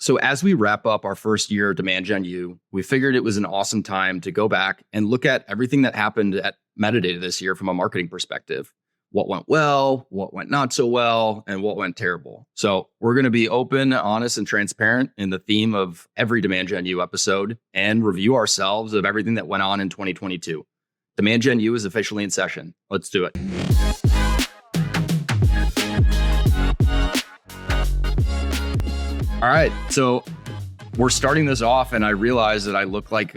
So as we wrap up our first year of Demand Gen U, we figured it was an awesome time to go back and look at everything that happened at Metadata this year from a marketing perspective. What went well, what went not so well, and what went terrible. So we're going to be open, honest, and transparent in the theme of every Demand Gen U episode and review ourselves of everything that went on in 2022. Demand Gen U is officially in session. Let's do it. All right, so we're starting this off, and I realize that I look like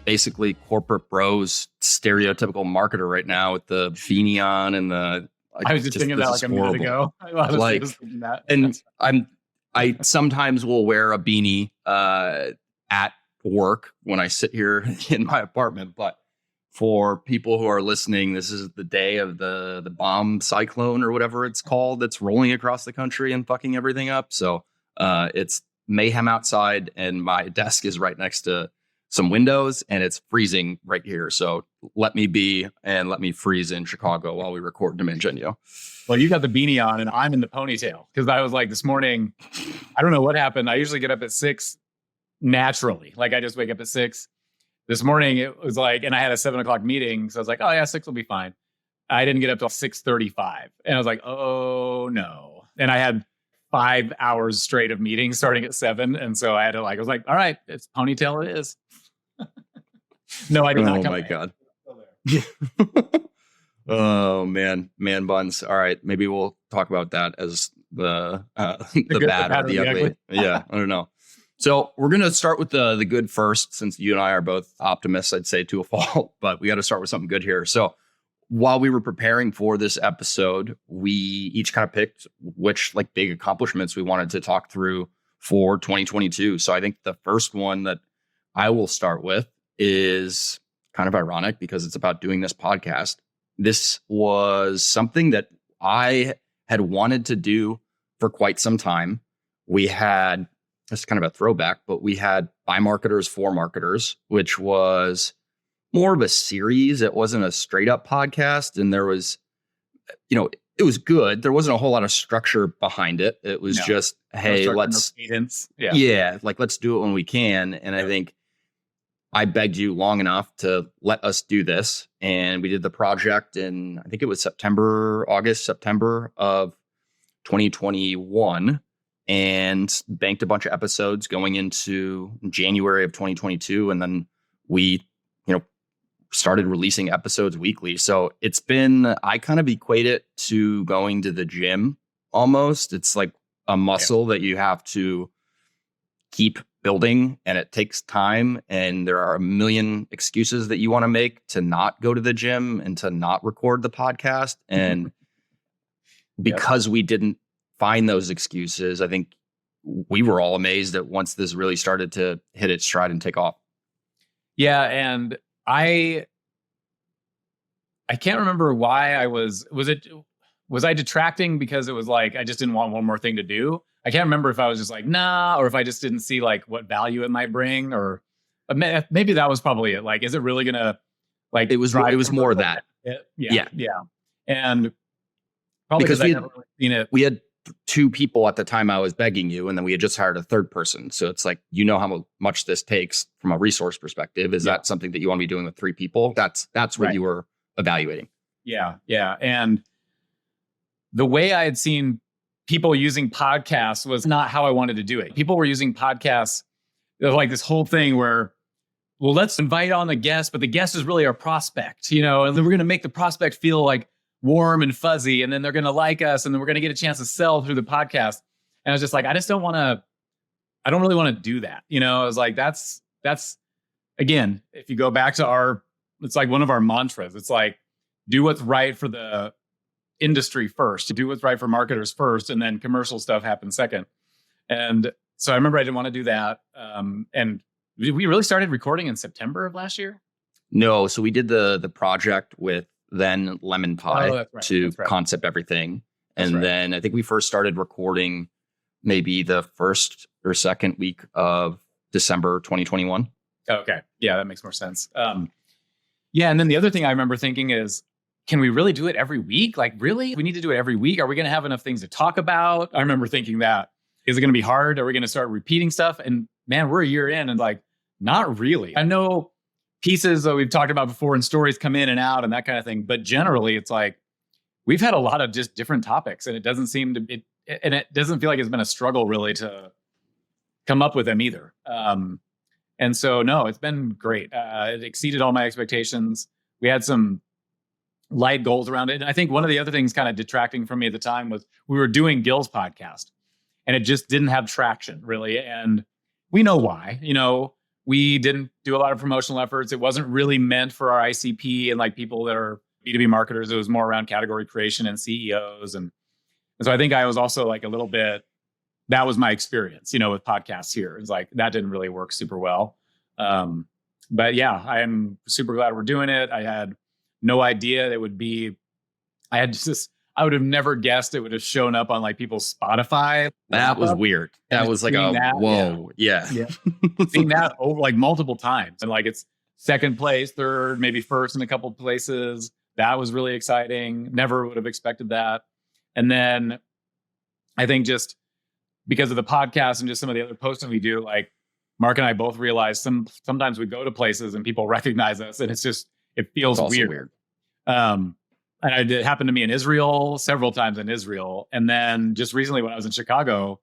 basically corporate bros, stereotypical marketer right now with the beanie on and the. I was just thinking that like a minute ago. I sometimes will wear a beanie at work when I sit here in my apartment, but for people who are listening, this is the day of the bomb cyclone or whatever it's called that's rolling across the country and fucking everything up. So it's mayhem outside, and my desk is right next to some windows, and it's freezing right here. So let me be and let me freeze in Chicago while we record Demand Gen U. Well, you got the beanie on, and I'm in the ponytail because I was like this morning. I don't know what happened. I usually get up at 6 naturally. Like I just wake up at 6. This morning it was like, and I had a 7 o'clock meeting, so I was like, oh yeah, 6 will be fine. I didn't get up till 6:35, and I was like, oh no. And I had 5 hours straight of meetings starting at 7. And so I had to I was like, all right, it's ponytail it is. No, I did not. Oh my God. Oh man, man buns. All right. Maybe we'll talk about that as the bad or the ugly. Yeah. I don't know. So we're going to start with the good first, since you and I are both optimists, I'd say to a fault, but we got to start with something good here. So while we were preparing for this episode, we each kind of picked which big accomplishments we wanted to talk through for 2022. So I think the first one that I will start with is kind of ironic because it's about doing this podcast. This was something that I had wanted to do for quite some time. We had, it's kind of a throwback, but we had By Marketers for Marketers, which was more of a series. It wasn't a straight up podcast. And there was, it was good. There wasn't a whole lot of structure behind it. It was just, hey, let's let's do it when we can. And I think I begged you long enough to let us do this. And we did the project in, I think it was September of 2021, and banked a bunch of episodes going into January of 2022. And then we, started releasing episodes weekly. So it's been, I kind of equate it to going to the gym almost. It's like a muscle that you have to keep building, and it takes time. And there are a million excuses that you want to make to not go to the gym and to not record the podcast. And because we didn't find those excuses, I think we were all amazed that once this really started to hit its stride and take off. Yeah. And I can't remember why I was I detracting because it was like, I just didn't want one more thing to do. I can't remember if I was just like, nah, or if I just didn't see what value it might bring, or maybe that was probably it. Like, is it really going to it was more that. Yeah. And probably because I never really seen it. We had 2 people at the time I was begging you, and then we had just hired a 3rd person. So it's like, how much this takes from a resource perspective. Is that something that you want to be doing with 3 people? That's what you were evaluating. Yeah. And the way I had seen people using podcasts was not how I wanted to do it. People were using podcasts, like this whole thing where, well, let's invite on a guest, but the guest is really our prospect, and then we're going to make the prospect feel warm and fuzzy, and then they're going to like us, and then we're going to get a chance to sell through the podcast. And I was just like, I don't really want to do that. I was like, that's again, if you go back to it's like one of our mantras. It's like, do what's right for the industry first, do what's right for marketers first, and then commercial stuff happens second. And so I remember I didn't want to do that. And we really started recording in September of last year. No. So we did the project with then Lemon Pie to concept everything. And then I think we first started recording maybe the first or second week of December 2021. Okay. Yeah, that makes more sense. Yeah. And then the other thing I remember thinking is, can we really do it every week? Like, really? We need to do it every week? Are we going to have enough things to talk about? I remember thinking that. Is it going to be hard? Are we going to start repeating stuff? And man, we're a year in and like, not really. I know pieces that we've talked about before and stories come in and out and that kind of thing. But generally it's like, we've had a lot of just different topics and it doesn't seem to be, and it doesn't feel like it's been a struggle really to come up with them either. And so, no, it's been great. It exceeded all my expectations. We had some light goals around it. And I think one of the other things kind of detracting from me at the time was we were doing Gil's podcast and it just didn't have traction really. And we know why. We didn't do a lot of promotional efforts. It wasn't really meant for our ICP and like people that are B2B marketers. It was more around category creation and CEOs. And so I think I was also like a little bit, that was my experience, with podcasts here. It's like, that didn't really work super well. But yeah, I am super glad we're doing it. I had no idea it would be, I would have never guessed it would have shown up on like people's Spotify. That was weird. That was like whoa. Yeah. Seeing that over like multiple times and like it's second place, third, maybe first in a couple of places. That was really exciting. Never would have expected that. And then I think just because of the podcast and just some of the other posting we do, like Mark and I both realized sometimes we go to places and people recognize us and it feels weird. And it happened to me in Israel several times in Israel. And then just recently when I was in Chicago,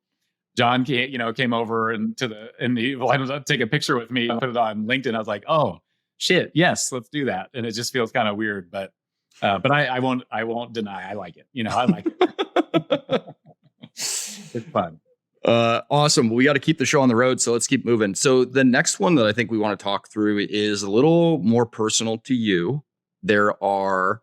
John came over and he wanted to take a picture with me and put it on LinkedIn. I was like, oh shit, yes, let's do that. And it just feels kind of weird, but I won't deny I like it. I like it. It's fun. Awesome. We got to keep the show on the road, so let's keep moving. So the next one that I think we want to talk through is a little more personal to you. There are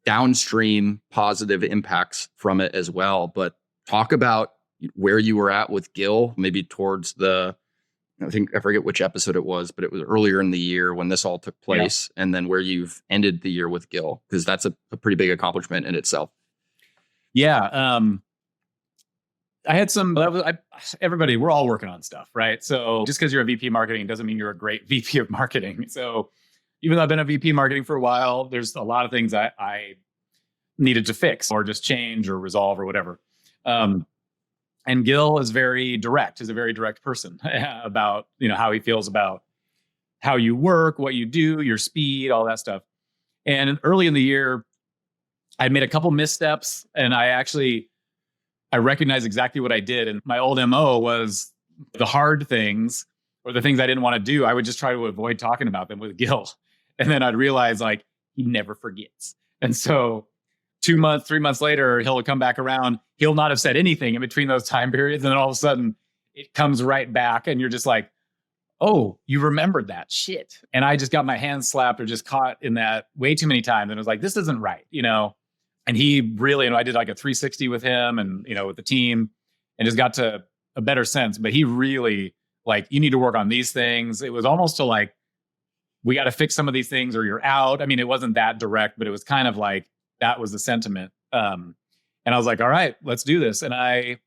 downstream positive impacts from it as well, but talk about where you were at with Gil, maybe towards I forget which episode it was, but it was earlier in the year when this all took place, and then where you've ended the year with Gil, because that's a pretty big accomplishment in itself. Yeah. I had everybody, we're all working on stuff, right? So just because you're a VP marketing doesn't mean you're a great VP of marketing. So even though I've been a VP marketing for a while, there's a lot of things I needed to fix or just change or resolve or whatever. And Gil is very direct. He's a very direct person about, how he feels about how you work, what you do, your speed, all that stuff. And early in the year, I made a couple missteps and I recognized exactly what I did. And my old MO was the hard things or the things I didn't want to do. I would just try to avoid talking about them with Gil. And then I'd realize like, he never forgets. And so 2 months, 3 months later, he'll come back around. He'll not have said anything in between those time periods. And then all of a sudden it comes right back and you're just like, oh, you remembered that shit. And I just got my hands slapped or just caught in that way too many times. And it was like, this isn't right, And he really, I did like a 360 with him and, with the team and just got to a better sense. But he really like, you need to work on these things. It was almost to like, we got to fix some of these things or you're out. I mean, it wasn't that direct, but it was kind of like, that was the sentiment. And I was like, all right, let's do this. And I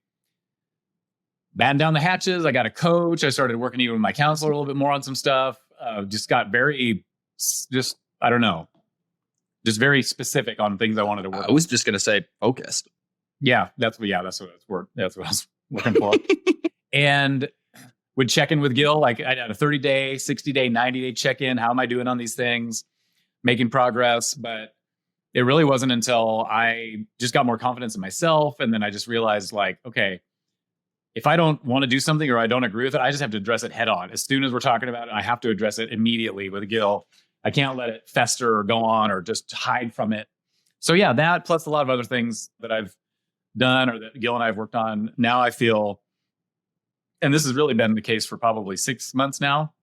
battened down the hatches. I got a coach. I started working even with my counselor a little bit more on some stuff. Just got very, I don't know. Just very specific on things I wanted to work on. I was just going to say focused. Yeah, that's what I was looking for. And would check in with Gil. Like I had a 30-day, 60-day, 90-day check-in. How am I doing on these things? Making progress. But it really wasn't until I just got more confidence in myself. And then I just realized like, okay, if I don't want to do something or I don't agree with it, I just have to address it head on. As soon as we're talking about it, I have to address it immediately with Gil. I can't let it fester or go on or just hide from it. So yeah, that plus a lot of other things that I've done or that Gil and I have worked on. Now I feel, and this has really been the case for probably 6 months now,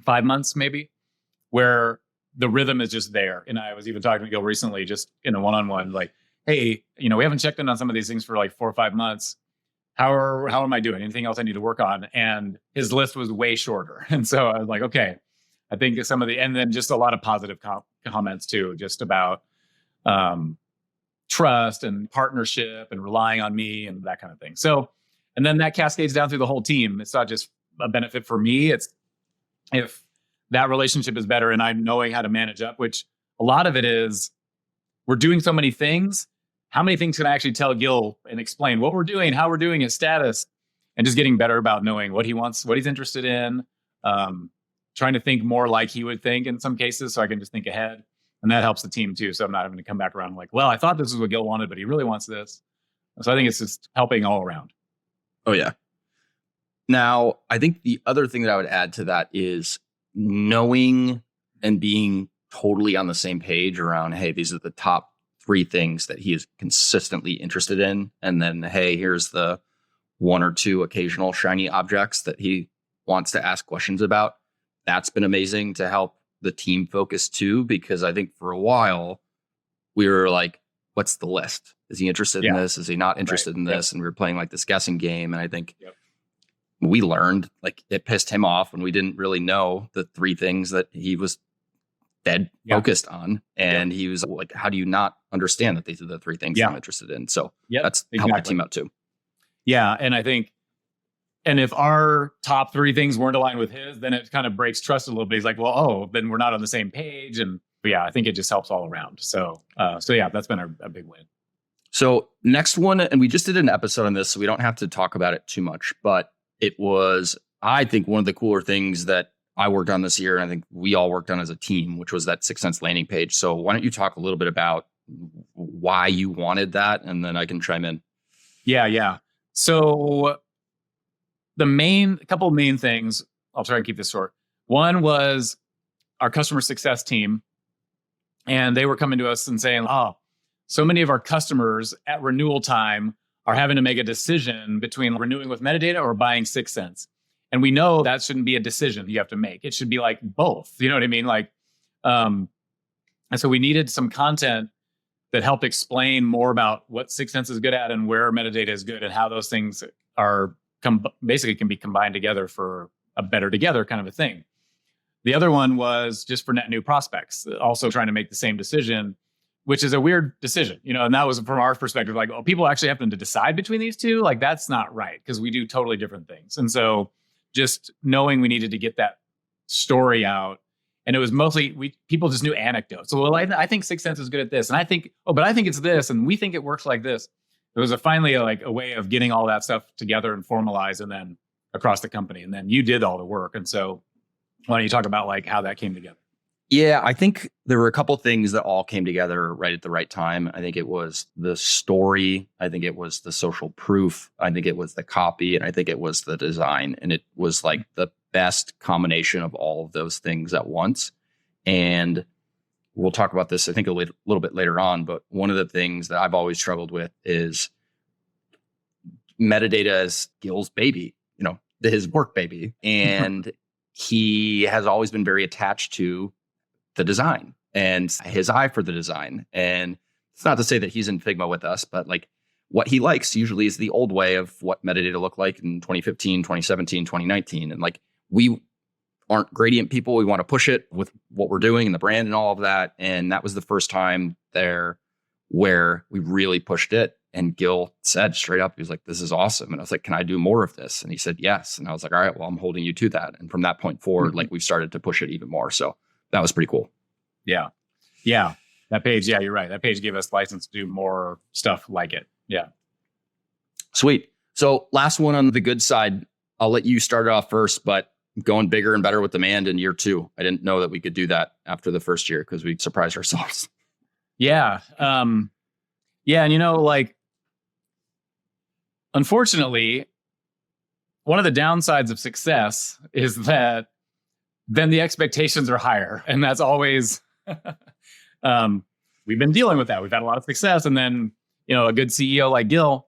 5 months maybe, where the rhythm is just there. And I was even talking to Gil recently, just in a one-on-one, like, hey, we haven't checked in on some of these things for like 4 or 5 months. How am I doing? Anything else I need to work on? And his list was way shorter. And so I was like, okay, I think and then just a lot of positive comments too, just about trust and partnership and relying on me and that kind of thing. So, and then that cascades down through the whole team. It's not just a benefit for me. It's if that relationship is better and I'm knowing how to manage up, which a lot of it is we're doing so many things. How many things can I actually tell Gil and explain what we're doing, how we're doing it, status? and just getting better about knowing what he wants, what he's interested in, trying to think more like he would think in some cases, so I can just think ahead. And that helps the team too. So I'm not having to come back around like, well, I thought this is what Gil wanted, but he really wants this. So I think it's just helping all around. Oh, yeah. Now, I think the other thing that I would add to that is knowing and being totally on the same page around, hey, these are the top 3 things that he is consistently interested in. And then, hey, here's the 1 or 2 occasional shiny objects that he wants to ask questions about. That's been amazing to help the team focus too, because I think for a while we were like, what's the list? Is he interested in this? Is he not interested in this? And we were playing like this guessing game. And I think we learned, like, it pissed him off when we didn't really know the 3 things that he was dead focused on. And he was like, how do you not understand that these are the 3 things I'm interested in? So that's helped the team out too. Yeah. And I think, and if our top 3 things weren't aligned with his, then it kind of breaks trust a little bit. He's like, well, then we're not on the same page. And I think it just helps all around. So yeah, that's been a big win. So next one, and we just did an episode on this, so we don't have to talk about it too much, but it was, I think, one of the cooler things that I worked on this year, and I think we all worked on as a team, which was that 6 Cents landing page. So why don't you talk a little bit about why you wanted that, and then I can chime in. Yeah. So a couple of main things, I'll try and keep this short. One was our customer success team, and they were coming to us and saying, so many of our customers at renewal time are having to make a decision between renewing with Metadata or buying 6 Cents. And we know that shouldn't be a decision you have to make. It should be like both. You know what I mean? Like, and so we needed some content that helped explain more about what 6 Cents is good at and where Metadata is good and how those things are basically can be combined together for a better together kind of a thing. The other one was just for net new prospects, also trying to make the same decision, which is a weird decision, and that was from our perspective, like, people actually have to decide between these 2. Like, that's not right, because we do totally different things. And so just knowing we needed to get that story out, and it was mostly, people just knew anecdotes. So, well, I think 6 Cents is good at this. And I think, but I think it's this. And we think it works like this. It was finally a way of getting all that stuff together and formalized, and then across the company. And then you did all the work. And so why don't you talk about like how that came together? Yeah, I think there were a couple things that all came together right at the right time. I think it was the story. I think it was the social proof. I think it was the copy. And I think it was the design. And it was like the best combination of all of those things at once. And we'll talk about this, I think, a little bit later on. But one of the things that I've always struggled with is Metadata is Gil's baby, his work baby. And he has always been very attached to the design and his eye for the design. And it's not to say that he's in Figma with us, but like what he likes usually is the old way of what Metadata looked like in 2015, 2017, 2019. And like, we aren't gradient people. We want to push it with what we're doing and the brand and all of that. And that was the first time there where we really pushed it. And Gil said straight up, he was like, this is awesome. And I was like, can I do more of this? And he said, yes. And I was like, all right, well, I'm holding you to that. And from that point forward, like, we've started to push it even more. So that was pretty cool. Yeah. That page. Yeah, you're right. That page gave us license to do more stuff like it. Yeah. Sweet. So last one on the good side, I'll let you start it off first, but going bigger and better with demand in year 2. I didn't know that we could do that after the first year because we surprised ourselves. Yeah. And like, unfortunately, one of the downsides of success is that then the expectations are higher. And that's always, we've been dealing with that. We've had a lot of success. And then, a good CEO like Gil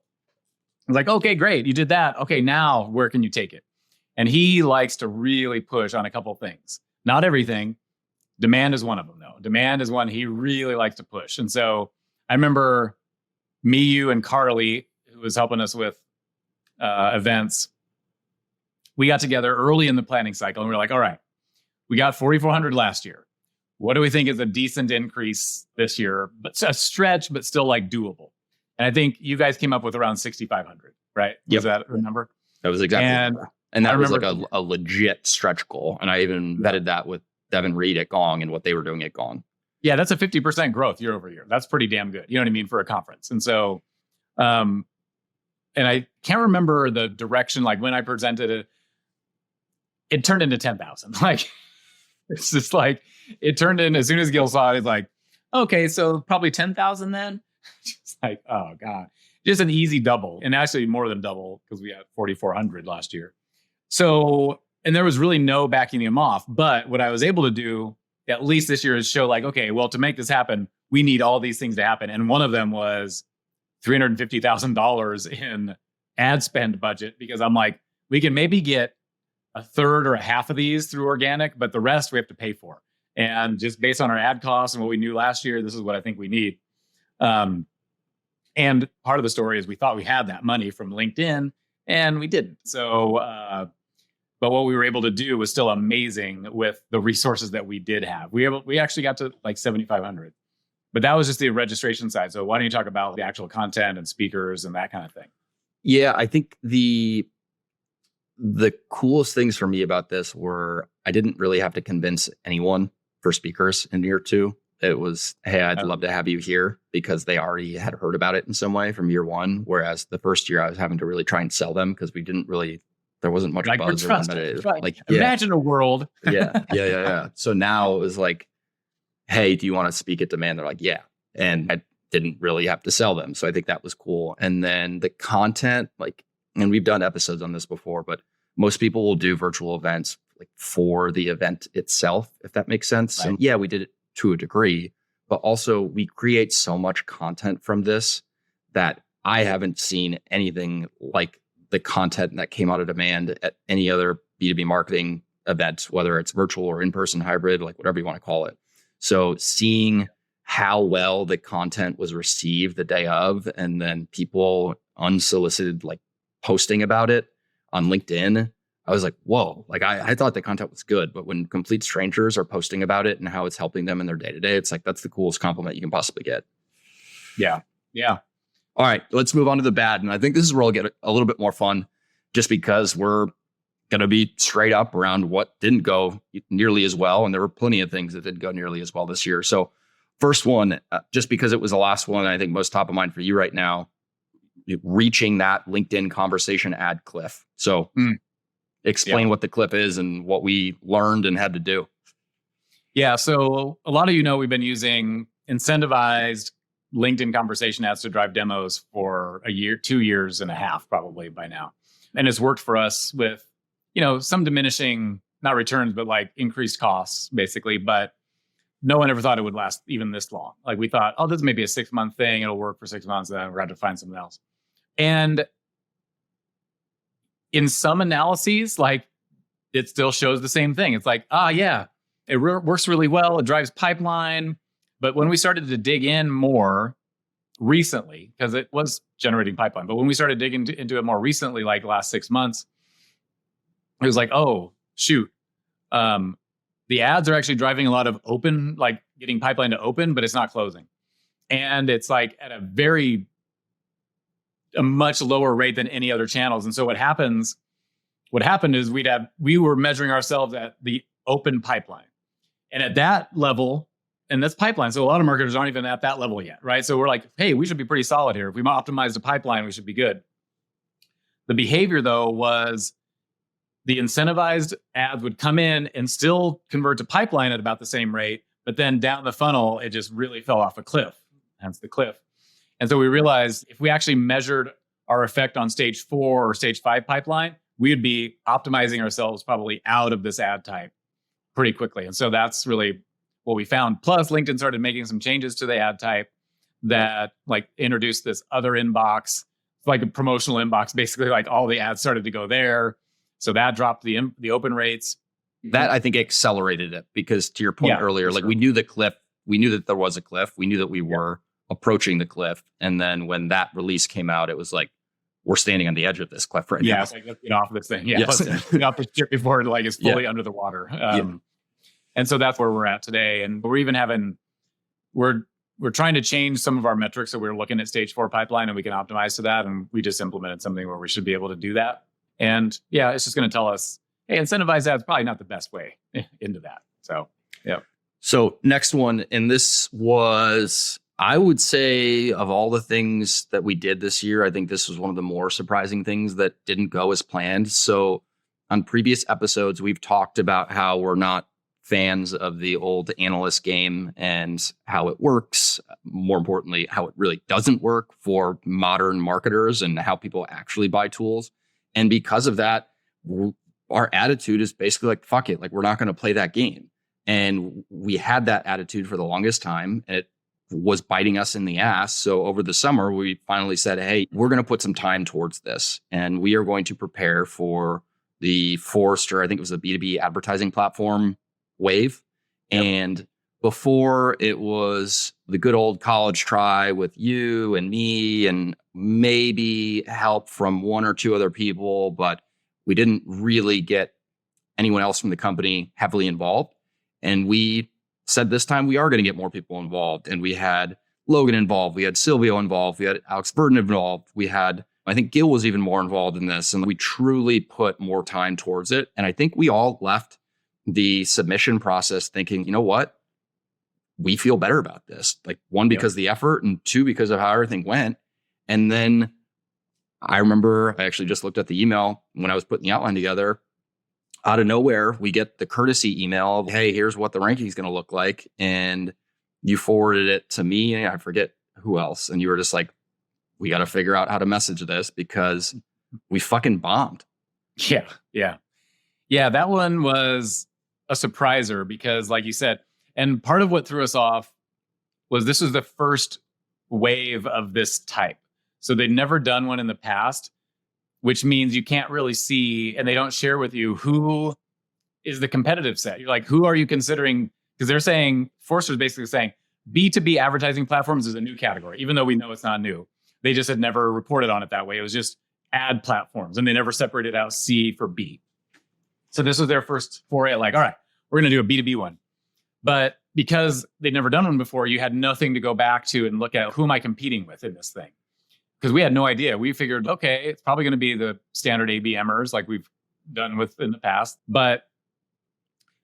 was like, okay, great. You did that. Okay, now where can you take it? And he likes to really push on a couple of things. Not everything. Demand is one of them, though. Demand is one he really likes to push. And so I remember me, you, and Carly, who was helping us with events, we got together early in the planning cycle and we were like, all right, we got 4,400 last year. What do we think is a decent increase this year? But a stretch, but still like doable. And I think you guys came up with around 6,500, right? Yep. Was that a number? That was exactly. And that was like a legit stretch goal. And I even vetted that with Devin Reed at Gong and what they were doing at Gong. Yeah, that's a 50% growth year over year. That's pretty damn good. You know what I mean? For a conference. And so, and and I can't remember the direction, like when I presented it, it turned into 10,000. Like, it's just like, it turned in as soon as Gil saw it, it's like, okay, so probably 10,000 then. Just like, oh God, just an easy double, and actually more than double because we had 4,400 last year. So, and there was really no backing him off. But what I was able to do, at least this year, is show like, okay, well, to make this happen, we need all these things to happen. And one of them was $350,000 in ad spend budget, because I'm like, we can maybe get a third or a half of these through organic, but the rest we have to pay for. And just based on our ad costs and what we knew last year, this is what I think we need. And part of the story is we thought we had that money from LinkedIn, and we didn't. So, but what we were able to do was still amazing with the resources that we did have. We actually got to like 7,500, but that was just the registration side. So why don't you talk about the actual content and speakers and that kind of thing? Yeah, I think the coolest things for me about this were I didn't really have to convince anyone for speakers in year 2. It was, hey, I'd love to have you here, because they already had heard about it in some way from year 1. Whereas the first year I was having to really try and sell them because there wasn't much like, buzz around it. Right. Like, imagine a world. Yeah. So now it was like, hey, do you want to speak at demand? They're like, yeah. And I didn't really have to sell them. So I think that was cool. And then the content, like, and we've done episodes on this before, but most people will do virtual events like for the event itself, if that makes sense. Right. And yeah, we did it to a degree, but also we create so much content from this that I haven't seen anything like the content that came out of demand at any other B2B marketing event, whether it's virtual or in-person, hybrid, like whatever you want to call it. So seeing how well the content was received the day of, and then people unsolicited, like posting about it on LinkedIn, I was like, whoa, like I thought the content was good, but when complete strangers are posting about it and how it's helping them in their day-to-day, it's like, that's the coolest compliment you can possibly get. Yeah. All right, let's move on to the bad. And I think this is where I'll get a little bit more fun, just because we're going to be straight up around what didn't go nearly as well. And there were plenty of things that didn't go nearly as well this year. So first one, just because it was the last one, I think most top of mind for you right now, reaching that LinkedIn conversation ad cliff. So explain what the cliff is and what we learned and had to do. Yeah. So a lot of we've been using incentivized LinkedIn conversation ads to drive demos for a year, 2 years and a half, probably by now. And it's worked for us with, some diminishing, not returns, but like increased costs, basically. But no one ever thought it would last even this long. Like, we thought, oh, this may be a 6-month thing. It'll work for 6 months. Then we're going to find something else. And in some analyses, like, it still shows the same thing. It's like, it works really well. It drives pipeline. But when we started to dig in more recently, because it was generating pipeline, but when we started digging into it more recently, like the last 6 months, it was like, oh, shoot. The ads are actually driving a lot of open, like getting pipeline to open, but it's not closing. And it's like at a much lower rate than any other channels. And so what happened is we were measuring ourselves at the open pipeline. And at that level, and that's pipeline. So a lot of marketers aren't even at that level yet, right? So we're like, hey, we should be pretty solid here. If we optimize the pipeline, we should be good. The behavior, though, was the incentivized ads would come in and still convert to pipeline at about the same rate, but then down the funnel, it just really fell off a cliff, hence the cliff. And so we realized if we actually measured our effect on stage 4 or stage 5 pipeline, we would be optimizing ourselves probably out of this ad type pretty quickly. And so that's really what we found. Plus, LinkedIn started making some changes to the ad type that like introduced this other inbox, like a promotional inbox, basically like all the ads started to go there. So that dropped the open rates. That, I think, accelerated it, because to your point earlier, like, we knew the cliff, we knew that there was a cliff, we knew that we were approaching the cliff. And then when that release came out, it was like, we're standing on the edge of this cliff right now. It's like, let's get off of this thing. Let's get off the ship before it is fully under the water. And so that's where we're at today. And we're even we're trying to change some of our metrics. So we're looking at stage 4 pipeline, and we can optimize to that. And we just implemented something where we should be able to do that. And it's just going to tell us, hey, incentivized ads probably not the best way into that. So, So next one, and this was I would say of all the things that we did this year, I think this was one of the more surprising things that didn't go as planned. So on previous episodes, we've talked about how we're not fans of the old analyst game and how it works. More importantly, how it really doesn't work for modern marketers and how people actually buy tools. And because of that, our attitude is basically like, fuck it, like we're not going to play that game. And we had that attitude for the longest time, and it was biting us in the ass. So over the summer, we finally said, hey, we're going to put some time towards this, and we are going to prepare for the Forrester, I think it was the B2B advertising platform wave. Yep. And before, it was the good old college try with you and me and maybe help from one or two other people, but we didn't really get anyone else from the company heavily involved. And we said this time we are going to get more people involved. And we had Logan involved. We had Silvio involved. We had Alex Burton involved. We had, I think Gil was even more involved in this. And we truly put more time towards it. And I think we all left the submission process thinking, you know what? We feel better about this. Like, one, because of the effort, and two, because of how everything went. And then I remember I actually just looked at the email when I was putting the outline together. Out of nowhere, we get the courtesy email of, hey, here's what the ranking is going to look like. And you forwarded it to me, and I forget who else. And you were just like, we got to figure out how to message this because we fucking bombed. Yeah. That one was a surpriser because, like you said, and part of what threw us off was this was the first wave of this type. So they'd never done one in the past, which means you can't really see, and they don't share with you who is the competitive set. You're like, who are you considering? Because they're saying, Forrester's basically saying B2B advertising platforms is a new category, even though we know it's not new. They just had never reported on it that way. It was just ad platforms, and they never separated out C for B. So this was their first foray, like, all right, we're going to do a B2B one. But because they'd never done one before, you had nothing to go back to and look at who am I competing with in this thing? Because we had no idea. We figured, okay, it's probably going to be the standard ABMers like we've done with in the past. But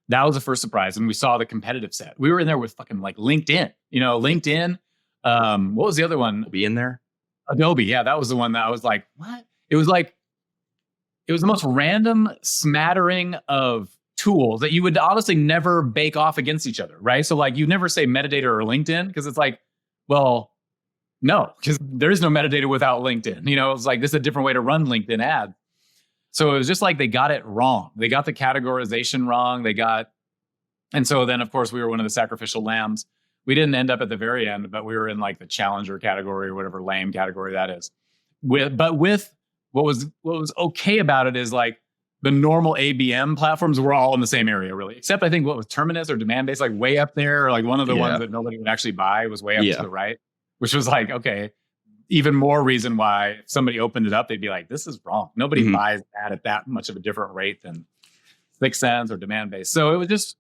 that was the first surprise. And we saw the competitive set. We were in there with fucking like LinkedIn. LinkedIn. What was the other one? Be in there? Adobe. Yeah, that was the one that I was like, what? It was the most random smattering of tools that you would honestly never bake off against each other, right? So like you never say metadata or LinkedIn because it's like, well, no, because there is no metadata without LinkedIn. It's like this is a different way to run LinkedIn ads. So it was just like they got it wrong. They got the categorization wrong. And so then of course we were one of the sacrificial lambs. We didn't end up at the very end, but we were in like the challenger category or whatever lame category that is. With what was okay about it is like the normal ABM platforms were all in the same area, really. Except I think what was Terminus or Demand-Based, like way up there, or like one of the ones that nobody would actually buy was way up to the right, which was like, okay, even more reason why if somebody opened it up, they'd be like, this is wrong. Nobody buys that at that much of a different rate than 6 cents or Demand-Based. So it was just,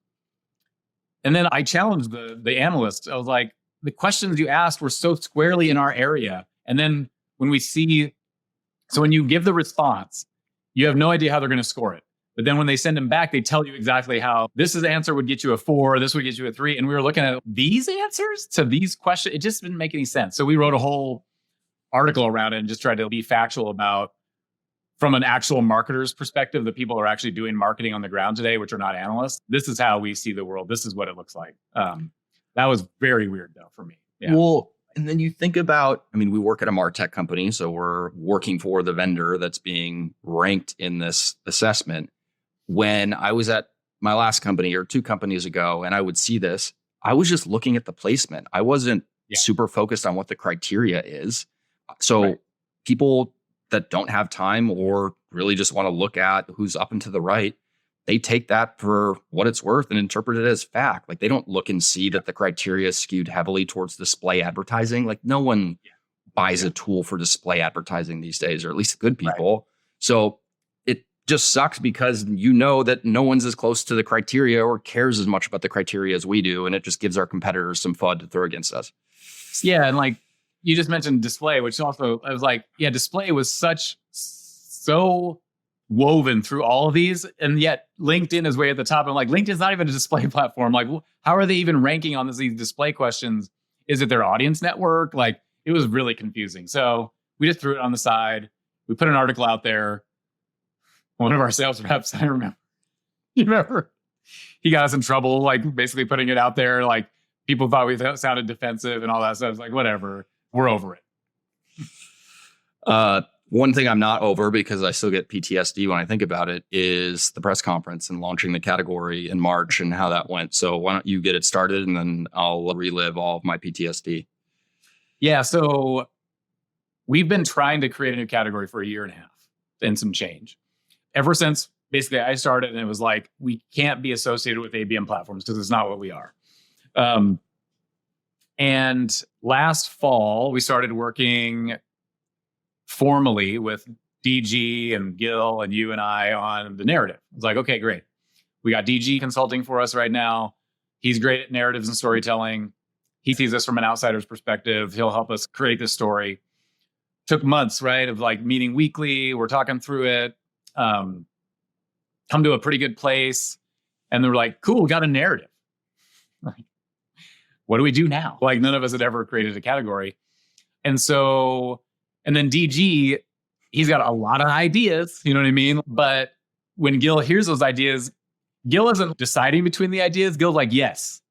and then I challenged the analyst. I was like, the questions you asked were so squarely in our area. And then when you give the response, you have no idea how they're going to score it. But then when they send them back, they tell you exactly how answer would get you a 4, this would get you a 3. And we were looking at these answers to these questions. It just didn't make any sense. So we wrote a whole article around it and just tried to be factual about, from an actual marketer's perspective, the people who are actually doing marketing on the ground today, which are not analysts. This is how we see the world. This is what it looks like. That was very weird though for me. Yeah. Well, and then you think about, we work at a MarTech company, so we're working for the vendor that's being ranked in this assessment. When I was at my last company or 2 companies ago, and I would see this, I was just looking at the placement. I wasn't super focused on what the criteria is. So people that don't have time or really just want to look at who's up and to the right, they take that for what it's worth and interpret it as fact. Like they don't look and see that the criteria is skewed heavily towards display advertising. Like no one buys a tool for display advertising these days, or at least good people. Right. So it just sucks because that no one's as close to the criteria or cares as much about the criteria as we do. And it just gives our competitors some FUD to throw against us. Yeah. And like you just mentioned display, which also, I was like, display was so woven through all of these, and yet LinkedIn is way at the top. I'm like, LinkedIn's not even a display platform. Like, how are they even ranking on these display questions Is it their audience network? Like, it was really confusing. So we just threw it on the side. We put an article out there. One of our sales reps, I remember, you remember, he got us in trouble, like basically putting it out there. Like, people thought we sounded defensive and all that stuff. It's like, whatever, we're over it. One thing I'm not over, because I still get PTSD when I think about it, is the press conference and launching the category in March and how that went. So why don't you get it started, and then I'll relive all of my PTSD. Yeah. So we've been trying to create a new category for a year and a half and some change. Ever since basically I started, and it was like, we can't be associated with ABM platforms because it's not what we are. And last fall, we started working formally with DG and Gil and you and I on the narrative. It's like, okay, great. We got DG consulting for us right now. He's great at narratives and storytelling. He sees this from an outsider's perspective. He'll help us create this story. Took months, right, of like meeting weekly. We're talking through it. Come to a pretty good place. And they're like, cool, we got a narrative. Like, what do we do now? Like, none of us had ever created a category. And then DG, he's got a lot of ideas, you know what I mean? But when Gil hears those ideas, Gil isn't deciding between the ideas. Gil's like, yes,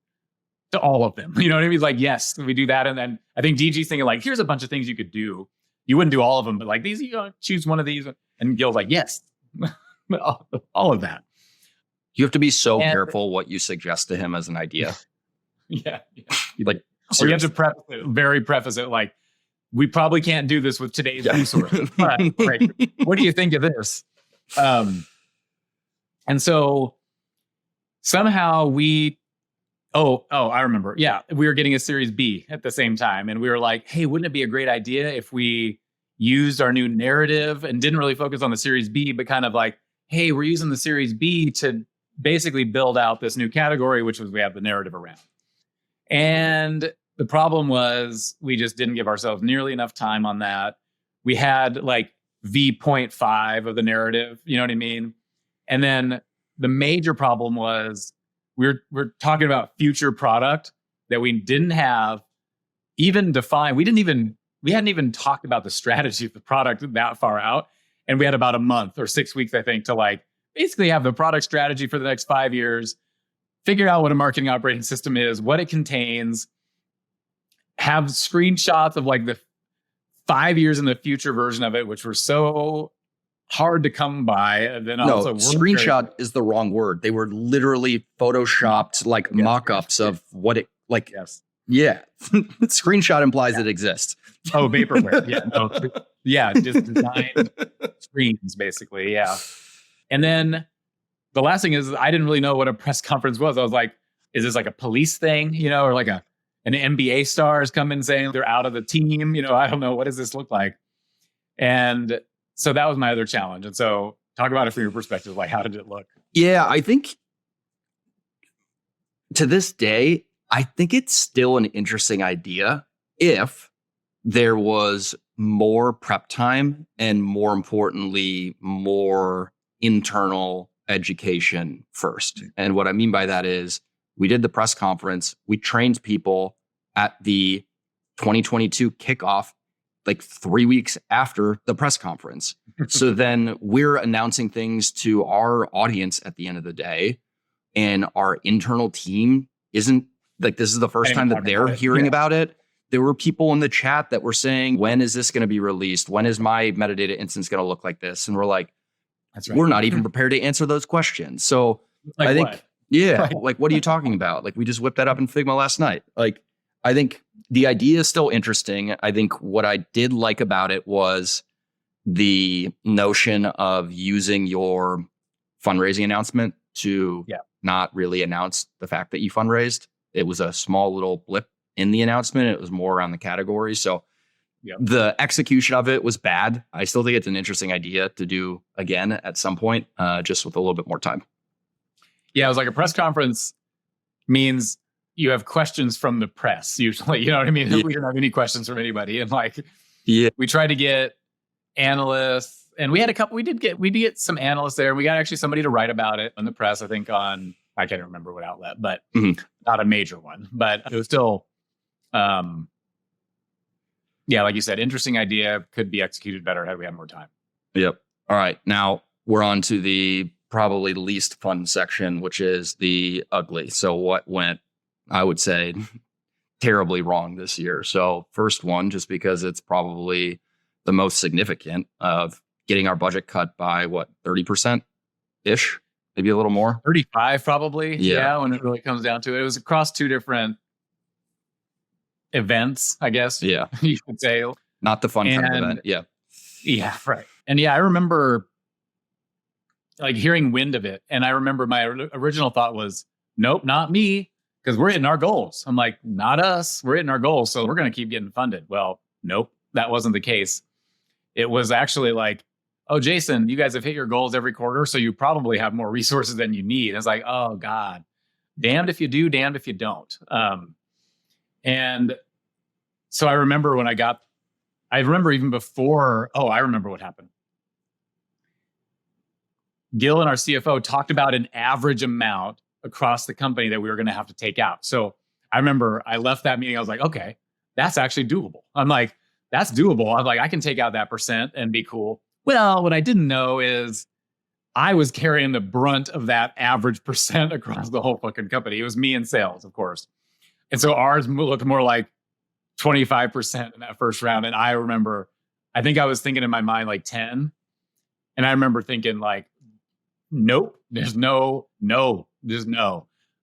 to all of them. You know what I mean? He's like, yes, we do that. And then I think DG's thinking like, here's a bunch of things you could do. You wouldn't do all of them, but like these, you choose one of these. And Gil's like, yes, all of that. You have to be so careful what you suggest to him as an idea. Yeah. Like, you have to preface it like, we probably can't do this with today's resources. But like, what do you think of this? And so somehow I remember. Yeah, we were getting a Series B at the same time. And we were like, hey, wouldn't it be a great idea if we used our new narrative and didn't really focus on the Series B, but kind of like, hey, we're using the Series B to basically build out this new category, which was we have the narrative around. And the problem was we just didn't give ourselves nearly enough time on that. We had like V.5 of the narrative, you know what I mean? And then the major problem was we're talking about future product that we didn't have even defined. We hadn't even talked about the strategy of the product that far out. And we had about a month or 6 weeks, I think, to like basically have the product strategy for the next 5 years, figure out what a marketing operating system is, what it contains, have screenshots of like the 5 years in the future version of it, which were so hard to come by. And then also screenshot is the wrong word. They were literally photoshopped like mock-ups of what it like. Yes. Yeah. Screenshot implies it exists. Oh, vaporware. Yeah. No. Yeah. Just designed screens, basically. Yeah. And then the last thing is I didn't really know what a press conference was. I was like, is this like a police thing, or like an NBA star is coming saying they're out of the team? I don't know. What does this look like? And so that was my other challenge. And so talk about it from your perspective. Like, how did it look? Yeah, I think to this day, I think it's still an interesting idea if there was more prep time and, more importantly, more internal education first. And what I mean by that is we did the press conference. We trained people at the 2022 kickoff like 3 weeks after the press conference. So then we're announcing things to our audience at the end of the day. And our internal team isn't like, this is the first time that they're hearing about it. There were people in the chat that were saying, when is this going to be released? When is my metadata instance going to look like this? And we're like, that's right. We're not even prepared to answer those questions. So like I think, what? Yeah, like, what are you talking about? Like, we just whipped that up in Figma last night. Like, I think the idea is still interesting. I think what I did like about it was the notion of using your fundraising announcement to not really announce the fact that you fundraised. It was a small little blip in the announcement. It was more around the category. So the execution of it was bad. I still think it's an interesting idea to do again at some point, just with a little bit more time. Yeah, it was like a press conference means you have questions from the press usually. You know what I mean? Yeah. We didn't have any questions from anybody. And like, we tried to get analysts, and we had a couple. We did get some analysts there. We got actually somebody to write about it in the press. I think I can't remember what outlet, but not a major one. But it was still Yeah, like you said, interesting idea, could be executed better had we had more time. Yep. All right. Now we're on to the probably least fun section, which is the ugly. So what went, I would say, terribly wrong this year? So first one, just because it's probably the most significant, of getting our budget cut by 30% ish, maybe a little more. 35 probably. Yeah, when it really comes down to it. It was across two different events, I guess. Yeah. You could say. Not the fun kind of event. Yeah. Yeah, right. And yeah, I remember like hearing wind of it. And I remember my original thought was, nope, not me, because we're hitting our goals. I'm like, not us. We're hitting our goals. So we're going to keep getting funded. Well, nope, that wasn't the case. It was actually like, oh, Jason, you guys have hit your goals every quarter, so you probably have more resources than you need. And it's like, oh, God, damned if you do, damned if you don't. And so I remember even before, I remember what happened. Gil and our CFO talked about an average amount across the company that we were going to have to take out. So I remember I left that meeting. I was like, okay, that's actually doable. I'm like, that's doable. I'm like, I can take out that percent and be cool. Well, what I didn't know is I was carrying the brunt of that average percent across the whole fucking company. It was me in sales, of course. And so ours looked more like 25% in that first round. And I remember, I think I was thinking in my mind like 10. And I remember thinking like, nope, there's no.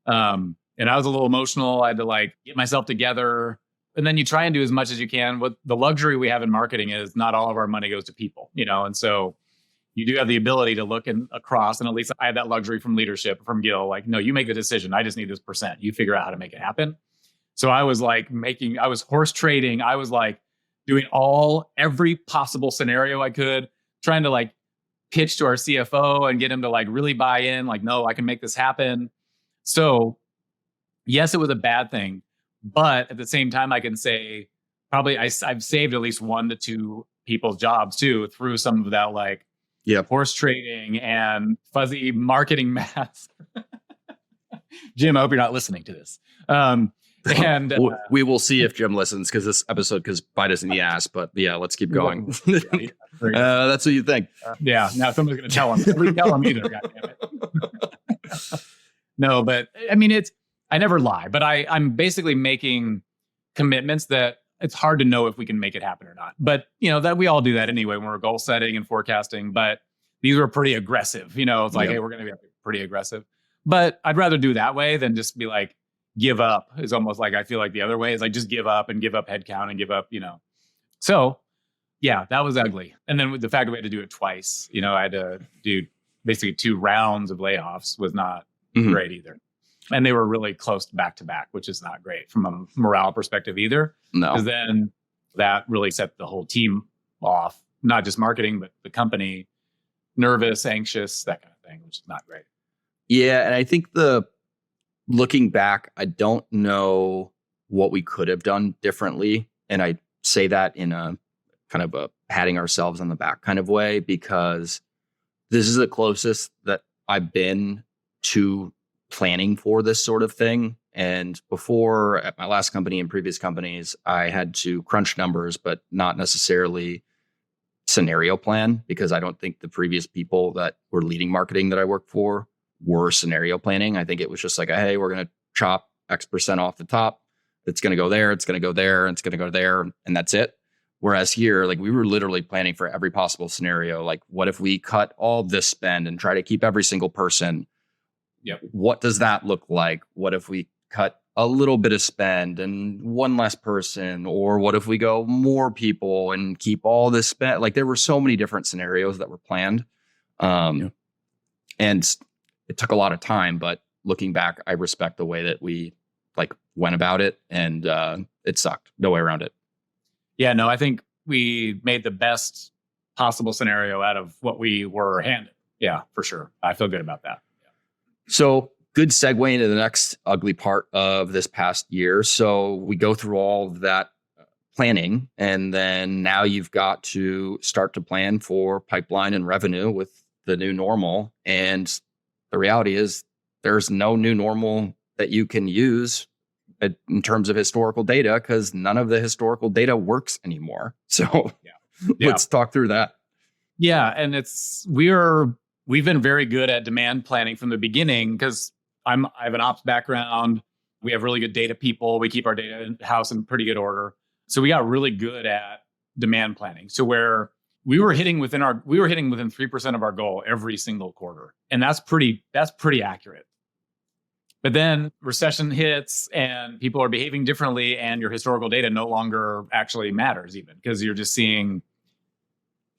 And I was a little emotional. I had to like get myself together. And then you try and do as much as you can. What the luxury we have in marketing is not all of our money goes to people, and so you do have the ability to look across. And at least I had that luxury from leadership, from Gil, like, no, you make the decision. I just need this percent. You figure out how to make it happen. So I was like I was horse trading. I was like doing every possible scenario I could, trying to like pitch to our CFO and get him to like really buy in, like, no, I can make this happen. So yes, it was a bad thing. But at the same time, I can say probably I've saved at least 1 to 2 people's jobs too through some of that like horse trading and fuzzy marketing math. Jim, I hope you're not listening to this. And we will see if Jim listens, because this episode could bite us in the ass. But yeah, let's keep going. That's what you think. Yeah. Now someone's going to tell him. We tell him either. God damn it. No, but I mean, I never lie, but I'm basically making commitments that it's hard to know if we can make it happen or not. But, that we all do that anyway when we're goal setting and forecasting. But these were pretty aggressive. It's like, hey, we're going to be pretty aggressive. But I'd rather do that way than just be like, give up. Is almost like I feel like the other way is like just give up headcount and give up, So, yeah, that was ugly. And then with the fact that we had to do it twice, I had to do basically 2 rounds of layoffs was not great either. And they were really close back to back, which is not great from a morale perspective either. No. Because then that really set the whole team off, not just marketing, but the company, nervous, anxious, that kind of thing, which is not great. Yeah. And I think looking back, I don't know what we could have done differently. And I say that in a kind of a patting ourselves on the back kind of way, because this is the closest that I've been to planning for this sort of thing. And before, at my last company and previous companies, I had to crunch numbers, but not necessarily scenario plan, because I don't think the previous people that were leading marketing that I worked for were scenario planning. I think it was just like, hey, we're going to chop X% off the top. It's going to go there. It's going to go there. And it's going to go there. And that's it. Whereas here, like, we were literally planning for every possible scenario. Like, what if we cut all this spend and try to keep every single person? Yep. What does that look like? What if we cut a little bit of spend and one less person? Or what if we go more people and keep all this spend? Like, there were so many different scenarios that were planned. And it took a lot of time, but looking back, I respect the way that we like went about it, and it sucked. No way around it. Yeah, no, I think we made the best possible scenario out of what we were handed. Yeah, for sure. I feel good about that. Yeah. So good segue into the next ugly part of this past year. So we go through all of that planning, and then now you've got to start to plan for pipeline and revenue with the new normal. And the reality is there's no new normal that you can use in terms of historical data, because none of the historical data works anymore. So let's talk through that. Yeah. And we've been very good at demand planning from the beginning because I have an ops background. We have really good data people. We keep our data in house in pretty good order. So we got really good at demand planning. So where we were hitting within 3% of our goal every single quarter. And that's pretty accurate. But then recession hits and people are behaving differently and your historical data no longer actually matters even because you're just seeing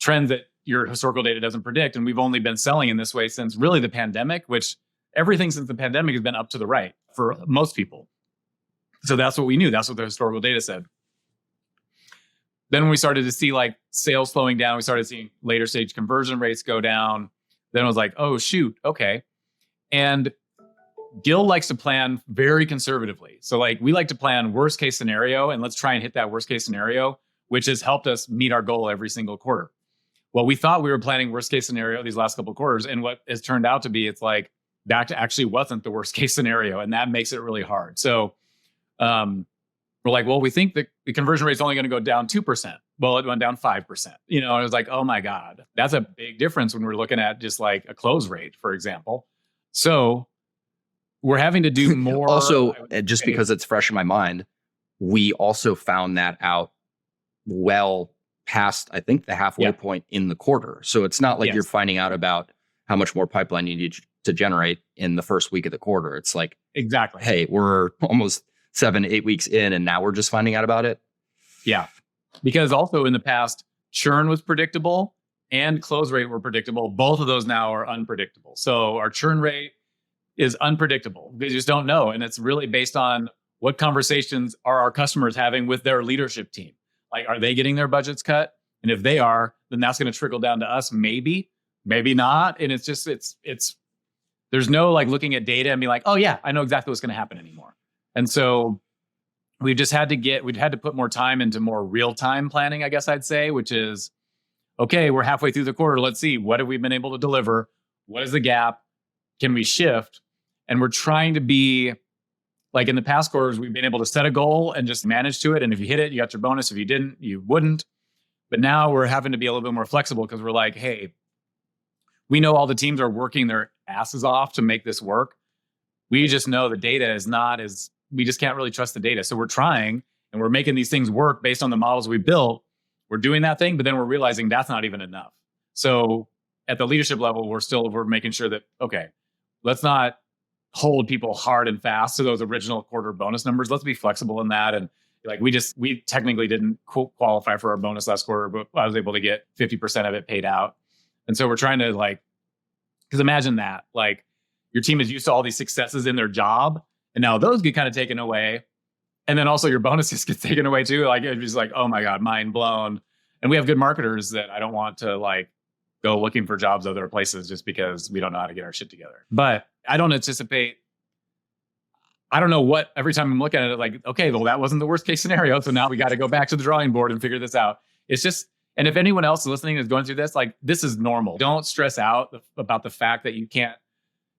trends that your historical data doesn't predict. And we've only been selling in this way since really the pandemic, which everything since the pandemic has been up to the right for most people. So that's what we knew. That's what the historical data said. Then when we started to see like sales slowing down, we started seeing later stage conversion rates go down. Then it was like, oh, shoot. Okay. And Gil likes to plan very conservatively. So like we like to plan worst case scenario and let's try and hit that worst case scenario, which has helped us meet our goal every single quarter. Well, we thought we were planning worst case scenario these last couple of quarters. And what has turned out to be, it's like that actually wasn't the worst case scenario. And that makes it really hard. So we're like, well, we think that the conversion rate is only going to go down 2%. Well, it went down 5%. And it was like, oh my God, that's a big difference when we're looking at just like a close rate, for example. So we're having to do more. Also, just because it's fresh in my mind, we also found that out well past, I think, the halfway point in the quarter. So it's not like you're finding out about how much more pipeline you need to generate in the first week of the quarter. It's like, exactly. Hey, we're almost 7-8 weeks in and now we're just finding out about it. Yeah. Because also in the past, churn was predictable and close rate were predictable. Both of those now are unpredictable. So our churn rate is unpredictable. They just don't know. And it's really based on what conversations are our customers having with their leadership team. Like, are they getting their budgets cut? And if they are, then that's going to trickle down to us. Maybe not. And it's just, there's no like looking at data and be like, oh yeah, I know exactly what's going to happen anymore. And so we'd had to put more time into more real-time planning, I guess I'd say, which is, okay, we're halfway through the quarter. Let's see, what have we been able to deliver? What is the gap? Can we shift? And we're trying to be like in the past quarters, we've been able to set a goal and just manage to it. And if you hit it, you got your bonus. If you didn't, you wouldn't. But now we're having to be a little bit more flexible because we're like, hey, we know all the teams are working their asses off to make this work. We just know the data is not as, we just can't really trust the data. So we're trying and we're making these things work based on the models we built. We're doing that thing, but then we're realizing that's not even enough. So at the leadership level, we're making sure that, okay, let's not hold people hard and fast to those original quarter bonus numbers. Let's be flexible in that. And like, we technically didn't qualify for our bonus last quarter, but I was able to get 50% of it paid out. And so we're trying to like, because imagine that, like your team is used to all these successes in their job. And now those get kind of taken away. And then also your bonuses get taken away too. Like, it's just like, oh my God, mind blown. And we have good marketers that I don't want to like go looking for jobs other places just because we don't know how to get our shit together. But I don't anticipate, I don't know what, every time I'm looking at it, like, okay, well, that wasn't the worst case scenario. So now we got to go back to the drawing board and figure this out. It's just, and if anyone else listening is going through this, like, this is normal. Don't stress out about the fact that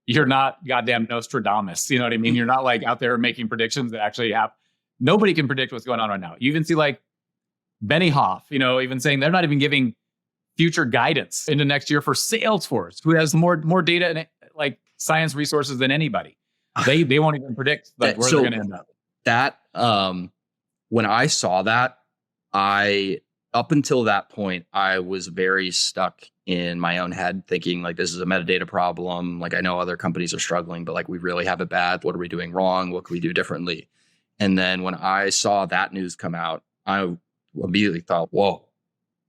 you're not goddamn Nostradamus. You know what I mean? You're not like out there making predictions that actually happen. Nobody can predict what's going on right now. You even see like Benny Hoff, even saying they're not even giving future guidance into next year for Salesforce, who has more data and like science resources than anybody. They won't even predict like where they're going to end up. That when I saw that, up until that point, I was very stuck in my own head thinking like, this is a metadata problem. Like, I know other companies are struggling, but like, we really have it bad. What are we doing wrong? What can we do differently? And then when I saw that news come out, I immediately thought, whoa,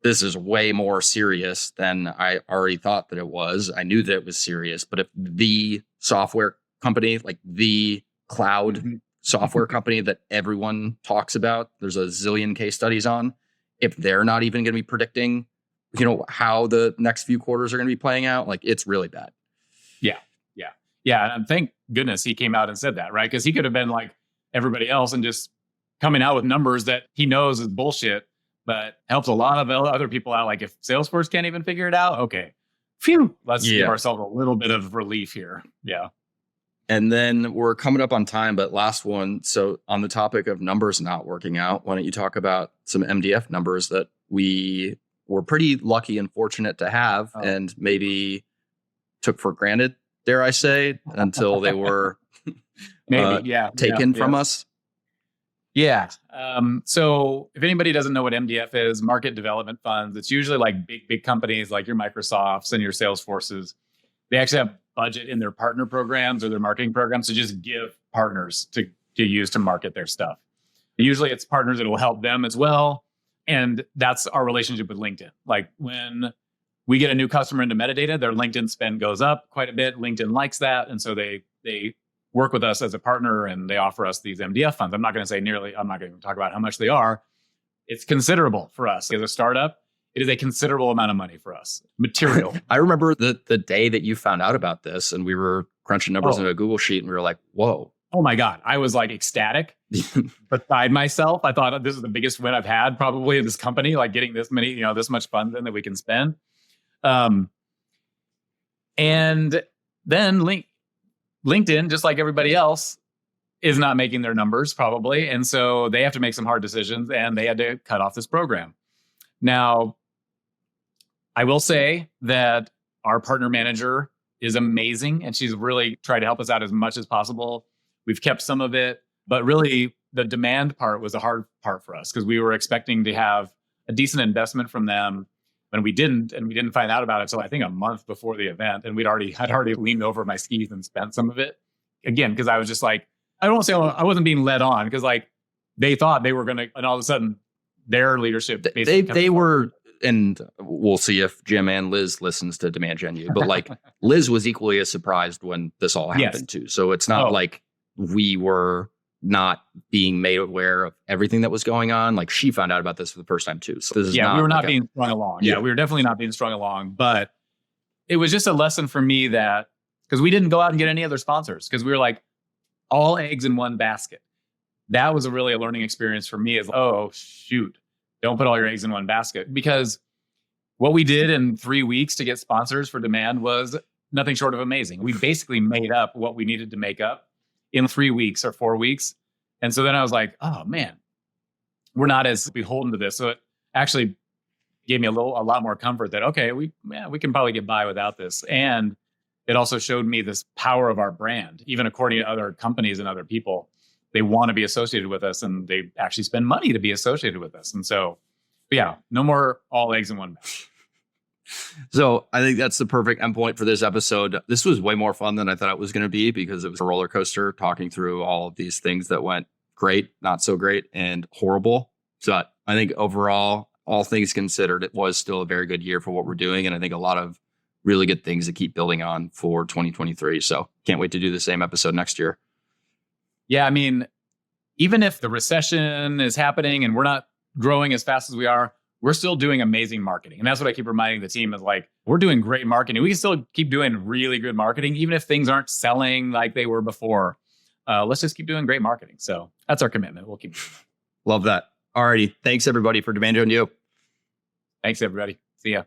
this is way more serious than I already thought that it was. I knew that it was serious, but if the software company, like the cloud software company that everyone talks about, there's a zillion case studies on, if they're not even going to be predicting, how the next few quarters are going to be playing out, like, it's really bad. Yeah. And thank goodness he came out and said that, right? Because he could have been like everybody else and just coming out with numbers that he knows is bullshit, but helps a lot of other people out. Like, if Salesforce can't even figure it out, okay, phew, let's give ourselves a little bit of relief here. Yeah. And then we're coming up on time, but last one. So on the topic of numbers not working out, why don't you talk about some MDF numbers that we were pretty lucky and fortunate to have and maybe took for granted, dare I say, until they were taken from us? Yeah. So if anybody doesn't know what MDF is, market development funds, it's usually like big companies like your Microsofts and your Salesforces. They actually have budget in their partner programs or their marketing programs to just give partners to use to market their stuff. Usually it's partners that will help them as well. And that's our relationship with LinkedIn. Like when we get a new customer into Metadata, their LinkedIn spend goes up quite a bit. LinkedIn likes that. And so they work with us as a partner and they offer us these MDF funds. I'm not going to talk about how much they are. It's considerable for us as a startup. It is a considerable amount of money for us. Material. I remember the day that you found out about this and we were crunching numbers in a Google sheet and we were like, whoa. Oh my God. I was like ecstatic beside myself. I thought this is the biggest win I've had probably in this company, like getting this many, this much funds in that we can spend. And then LinkedIn, just like everybody else, is not making their numbers probably. And so they have to make some hard decisions and they had to cut off this program. Now, I will say that our partner manager is amazing and she's really tried to help us out as much as possible. We've kept some of it, but really the demand part was the hard part for us because we were expecting to have a decent investment from them. And we didn't find out about it until I think a month before the event. And I'd already leaned over my skis and spent some of it. Again, because I was just like, I don't want to say I wasn't being led on because like they thought they were going to, and all of a sudden their leadership they were, and we'll see if Jim and Liz listens to Demand Gen U, but like Liz was equally as surprised when this all happened too. So it's not like we were not being made aware of everything that was going on. Like she found out about this for the first time too. So this is we were not being strung along. Yeah, we were definitely not being strung along, but it was just a lesson for me that because we didn't go out and get any other sponsors because we were like all eggs in one basket. That was really a learning experience for me is, oh, shoot, don't put all your eggs in one basket. Because what we did in 3 weeks to get sponsors for Demand was nothing short of amazing. We basically made up what we needed to make up in 3 weeks or 4 weeks. And so then I was like, oh, man, we're not as beholden to this. So it actually gave me a lot more comfort that, okay, we can probably get by without this. And it also showed me this power of our brand, even according to other companies and other people. They want to be associated with us and they actually spend money to be associated with us. And so, no more all eggs in one basket. So I think that's the perfect endpoint for this episode. This was way more fun than I thought it was going to be because it was a roller coaster talking through all of these things that went great, not so great, and horrible. So I think overall, all things considered, it was still a very good year for what we're doing. And I think a lot of really good things to keep building on for 2023. So can't wait to do the same episode next year. Yeah, I mean, even if the recession is happening and we're not growing as fast as we are, we're still doing amazing marketing. And that's what I keep reminding the team is like, we're doing great marketing. We can still keep doing really good marketing, even if things aren't selling like they were before. Let's just keep doing great marketing. So that's our commitment. We'll keep doing that. Love that. All righty. Thanks, everybody, for Demand Gen U. Thanks, everybody. See ya.